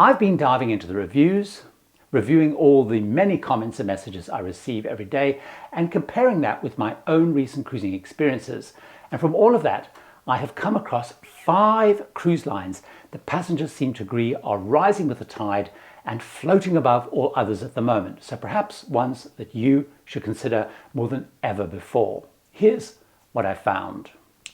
I've been diving into the reviews, reviewing all the many comments and messages I receive every day, and comparing that with my own recent cruising experiences. And from all of that, I have come across 5 cruise lines that passengers seem to agree are rising with the tide and floating above all others at the moment. So perhaps ones that you should consider more than ever before. Here's what I found.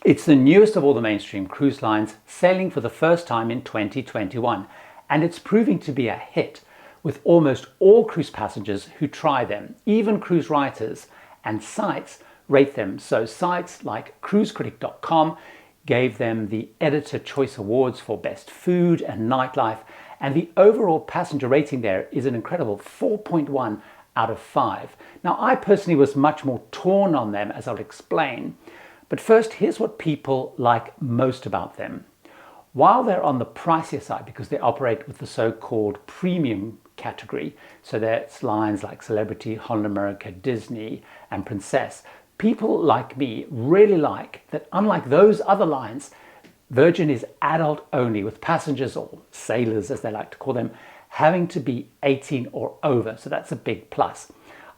It's the newest of all the mainstream cruise lines, sailing for the first time in 2021, and it's proving to be a hit with almost all cruise passengers who try them. Even cruise writers and sites rate them. So sites like cruisecritic.com gave them the Editor Choice Awards for Best Food and Nightlife, and the overall passenger rating there is an incredible 4.1 out of 5. Now, I personally was much more torn on them, as I'll explain. But first, here's what people like most about them. While they're on the pricier side because they operate with the so-called premium category, so that's lines like Celebrity, Holland America, Disney, and Princess, people like me really like that unlike those other lines, Virgin is adult only, with passengers, or sailors as they like to call them, having to be 18 or over, so that's a big plus.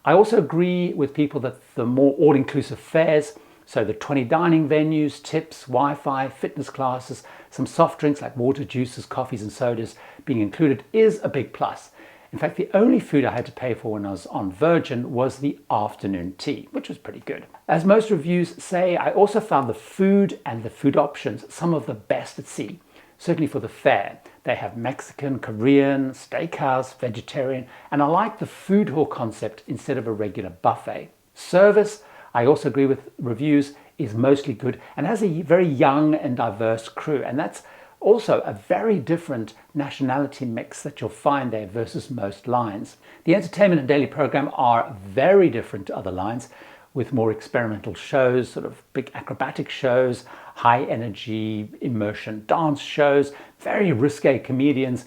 I also agree with people that the more all-inclusive fares, so the 20 dining venues, tips, Wi-Fi, fitness classes, some soft drinks like water, juices, coffees and sodas being included is a big plus. In fact, the only food I had to pay for when I was on Virgin was the afternoon tea, which was pretty good. As most reviews say, I also found the food and the food options some of the best at sea, certainly for the fare. They have Mexican, Korean, steakhouse, vegetarian, and I like the food hall concept instead of a regular buffet. Service, I also agree with reviews, is mostly good and has a very young and diverse crew, and that's also a very different nationality mix that you'll find there versus most lines. The entertainment and daily program are very different to other lines, with more experimental shows, sort of big acrobatic shows, high energy immersion dance shows, very risque comedians.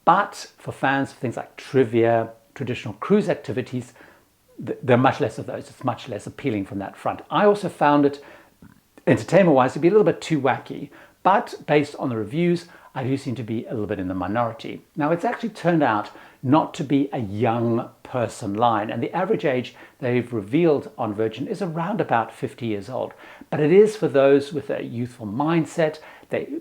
But for fans of things like trivia, traditional cruise activities, there are much less of those. It's much less appealing from that front. I also found it, entertainment-wise, to be a little bit too wacky. But based on the reviews, I do seem to be a little bit in the minority. Now, it's actually turned out not to be a young person line, and the average age they've revealed on Virgin is around about 50 years old. But it is for those with a youthful mindset,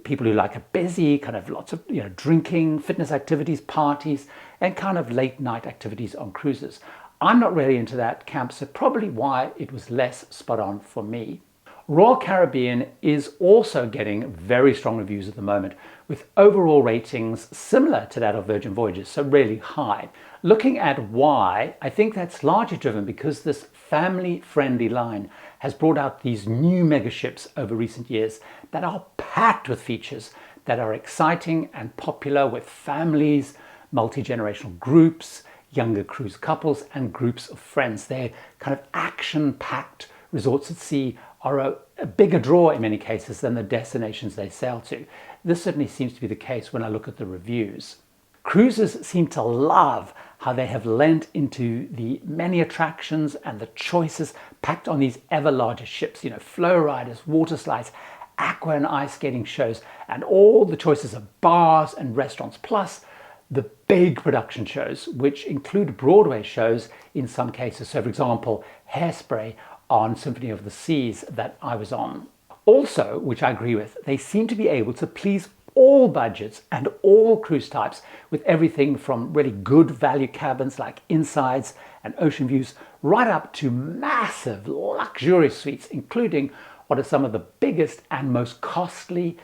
people who like a busy, kind of lots of drinking, fitness activities, parties, and kind of late night activities on cruises. I'm not really into that camp, so probably why it was less spot on for me. Royal Caribbean is also getting very strong reviews at the moment, with overall ratings similar to that of Virgin Voyages, so really high. Looking at why, I think that's largely driven because this family-friendly line has brought out these new mega ships over recent years that are packed with features that are exciting and popular with families, multi-generational groups, younger cruise couples, and groups of friends. They're kind of action-packed resorts at sea are a bigger draw in many cases than the destinations they sail to. This certainly seems to be the case when I look at the reviews. Cruisers seem to love how they have lent into the many attractions and the choices packed on these ever larger ships, flow riders, water slides, aqua and ice skating shows, and all the choices of bars and restaurants, plus the big production shows, which include Broadway shows in some cases. So for example, Hairspray on Symphony of the Seas that I was on. Also, which I agree with, they seem to be able to please all budgets and all cruise types, with everything from really good value cabins like insides and ocean views right up to massive luxurious suites, including what are some of the biggest and most costly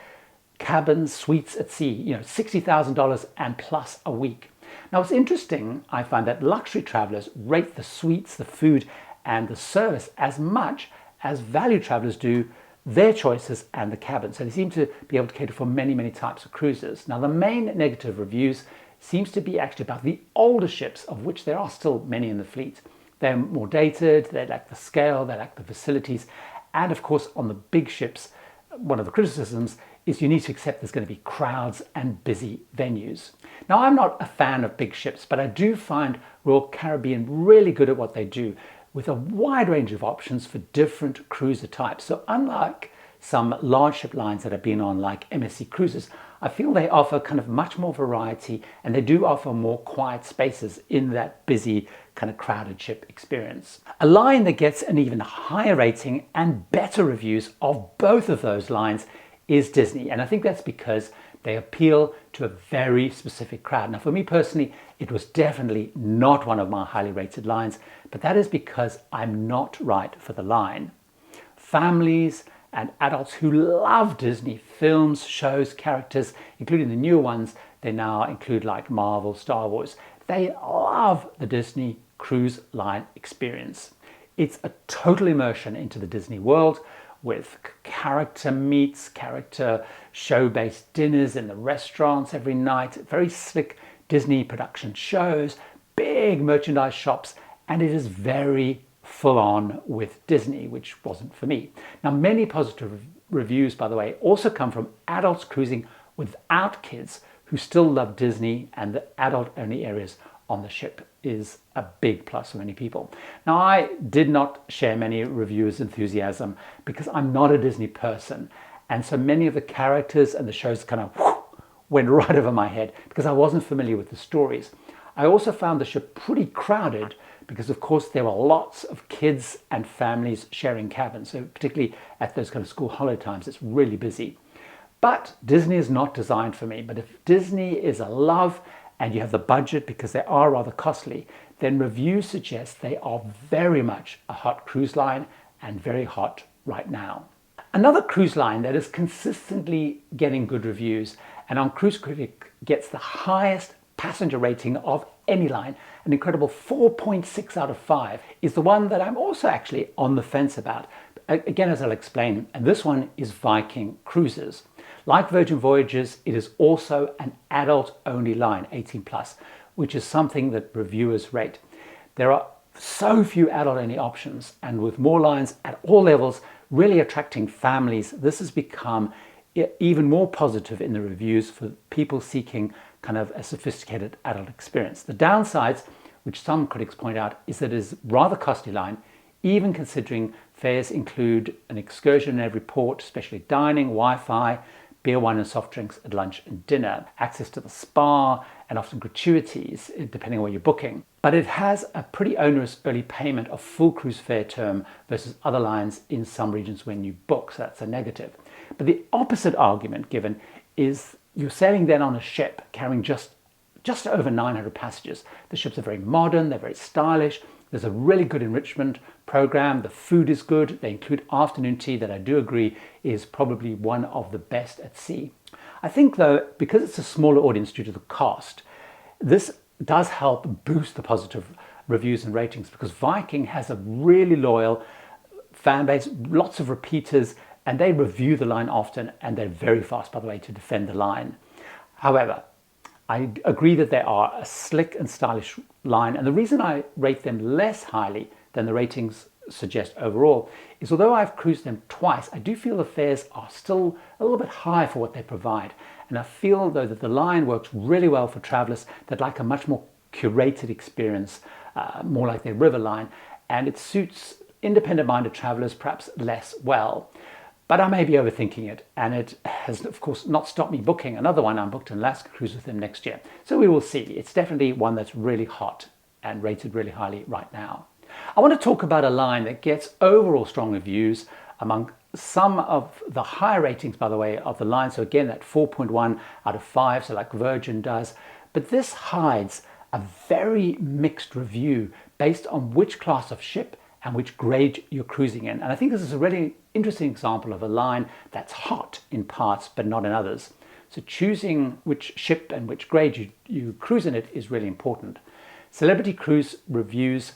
cabins, suites at sea, $60,000 and plus a week. Now, it's interesting, I find, that luxury travelers rate the suites, the food, and the service as much as value travelers do their choices and the cabin. So they seem to be able to cater for many, many types of cruisers. Now, the main negative reviews seems to be actually about the older ships, of which there are still many in the fleet. They're more dated, they lack the scale, they lack the facilities, and of course on the big ships, one of the criticisms is you need to accept there's going to be crowds and busy venues. Now, I'm not a fan of big ships, but I do find Royal Caribbean really good at what they do, with a wide range of options for different cruiser types. So unlike some large ship lines that I've been on, like MSC Cruises, I feel they offer kind of much more variety, and they do offer more quiet spaces in that busy kind of crowded ship experience. A line that gets an even higher rating and better reviews of both of those lines is Disney, and I think that's because they appeal to a very specific crowd. Now, for me personally, it was definitely not one of my highly rated lines, but that is because I'm not right for the line. Families and adults who love Disney films, shows, characters, including the newer ones, they now include like Marvel, Star Wars. They love the Disney Cruise Line experience. It's a total immersion into the Disney world with character meets, character show-based dinners in the restaurants every night, very slick Disney production shows, big merchandise shops, and it is very full on with Disney, which wasn't for me. Now, many positive reviews, by the way, also come from adults cruising without kids who still love Disney, and the adult-only areas on the ship is a big plus for many people. Now, I did not share many reviewers' enthusiasm because I'm not a Disney person, and so many of the characters and the shows kind of went right over my head because I wasn't familiar with the stories. I also found the ship pretty crowded because, of course, there were lots of kids and families sharing cabins, so particularly at those kind of school holiday times, it's really busy. But Disney is not designed for me. But if Disney is a love and you have the budget, because they are rather costly, then reviews suggest they are very much a hot cruise line and very hot right now. Another cruise line that is consistently getting good reviews and on Cruise Critic gets the highest passenger rating of any line, an incredible 4.6 out of 5, is the one that I'm also actually on the fence about. Again, as I'll explain, and this one is Viking Cruises. Like Virgin Voyages, it is also an adult-only line, 18 plus, which is something that reviewers rate. There are so few adult-only options, and with more lines at all levels really attracting families, this has become even more positive in the reviews for people seeking kind of a sophisticated adult experience. The downsides, which some critics point out, is that it is a rather costly line, even considering fares include an excursion in every port, especially dining, Wi-Fi, beer, wine and soft drinks at lunch and dinner, access to the spa, and often gratuities, depending on where you're booking. But it has a pretty onerous early payment of full cruise fare term versus other lines in some regions when you book, so that's a negative. But the opposite argument given is you're sailing then on a ship carrying just over 900 passengers. The ships are very modern, they're very stylish, there's a really good enrichment program, the food is good, they include afternoon tea that I do agree is probably one of the best at sea. I think though, because it's a smaller audience due to the cost, this does help boost the positive reviews and ratings because Viking has a really loyal fan base, lots of repeaters, and they review the line often, and they're very fast, by the way, to defend the line. However, I agree that they are a slick and stylish line, and the reason I rate them less highly than the ratings suggest overall is although I've cruised them twice, I do feel the fares are still a little bit high for what they provide. And I feel though that the line works really well for travelers that like a much more curated experience, more like their river line, and it suits independent-minded travelers perhaps less well. But I may be overthinking it, and it has, of course, not stopped me booking another one. I'm booked an Alaska cruise with them next year. So we will see. It's definitely one that's really hot and rated really highly right now. I want to talk about a line that gets overall strong reviews among some of the higher ratings, by the way, of the line. So again, that 4.1 out of 5, so like Virgin does. But this hides a very mixed review based on which class of ship and which grade you're cruising in. And I think this is a really interesting example of a line that's hot in parts but not in others. So choosing which ship and which grade you cruise in it is really important. Celebrity cruise reviews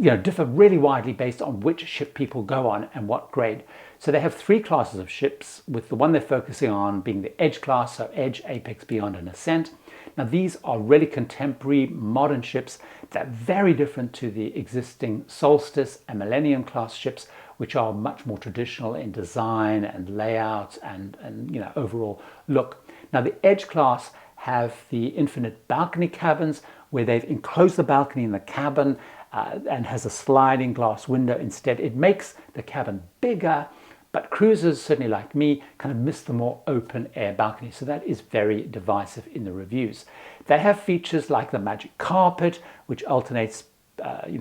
differ really widely based on which ship people go on and what grade. So they have 3 classes of ships, with the one they're focusing on being the Edge class, so Edge, Apex, Beyond and Ascent. Now these are really contemporary modern ships that are very different to the existing Solstice and Millennium class ships, which are much more traditional in design and layout and overall look. Now the Edge class have the infinite balcony cabins where they've enclosed the balcony in the cabin and has a sliding glass window instead. It makes the cabin bigger, But cruisers, certainly like me, kind of miss the more open air balcony. So that is very divisive in the reviews. They have features like the magic carpet, which alternates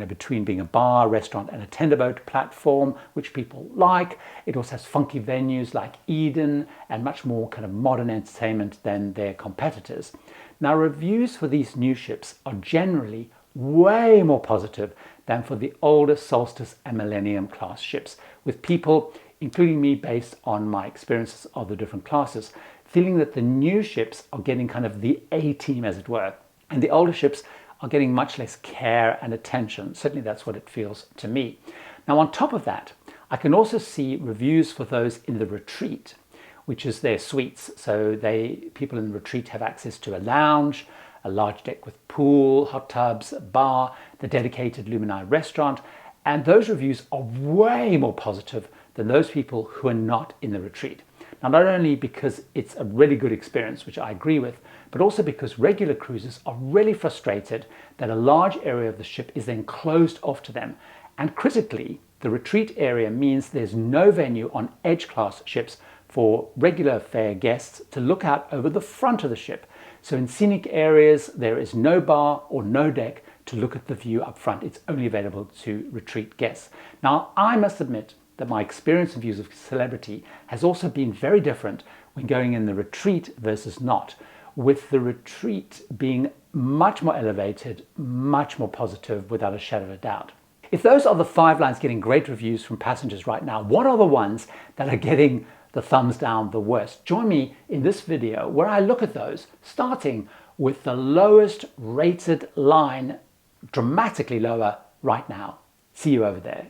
between being a bar, restaurant, and a tenderboat platform, which people like. It also has funky venues like Eden and much more kind of modern entertainment than their competitors. Now, reviews for these new ships are generally way more positive than for the older Solstice and Millennium class ships, with people, including me based on my experiences of the different classes, feeling that the new ships are getting kind of the A-team, as it were, and the older ships are getting much less care and attention. Certainly that's what it feels to me. Now, on top of that, I can also see reviews for those in the retreat, which is their suites. So people in the retreat have access to a lounge, a large deck with pool, hot tubs, a bar, the dedicated Lumini restaurant, and those reviews are way more positive than those people who are not in the retreat. Now, not only because it's a really good experience, which I agree with, but also because regular cruisers are really frustrated that a large area of the ship is then closed off to them. And critically, the retreat area means there's no venue on Edge class ships for regular fare guests to look out over the front of the ship. So in scenic areas, there is no bar or no deck to look at the view up front. It's only available to retreat guests. Now, I must admit that my experience and views of Celebrity has also been very different when going in the retreat versus not, with the retreat being much more elevated, much more positive, without a shadow of a doubt. If those are the 5 lines getting great reviews from passengers right now, what are the ones that are getting the thumbs down the worst? Join me in this video where I look at those, starting with the lowest rated line, dramatically lower right now. See you over there.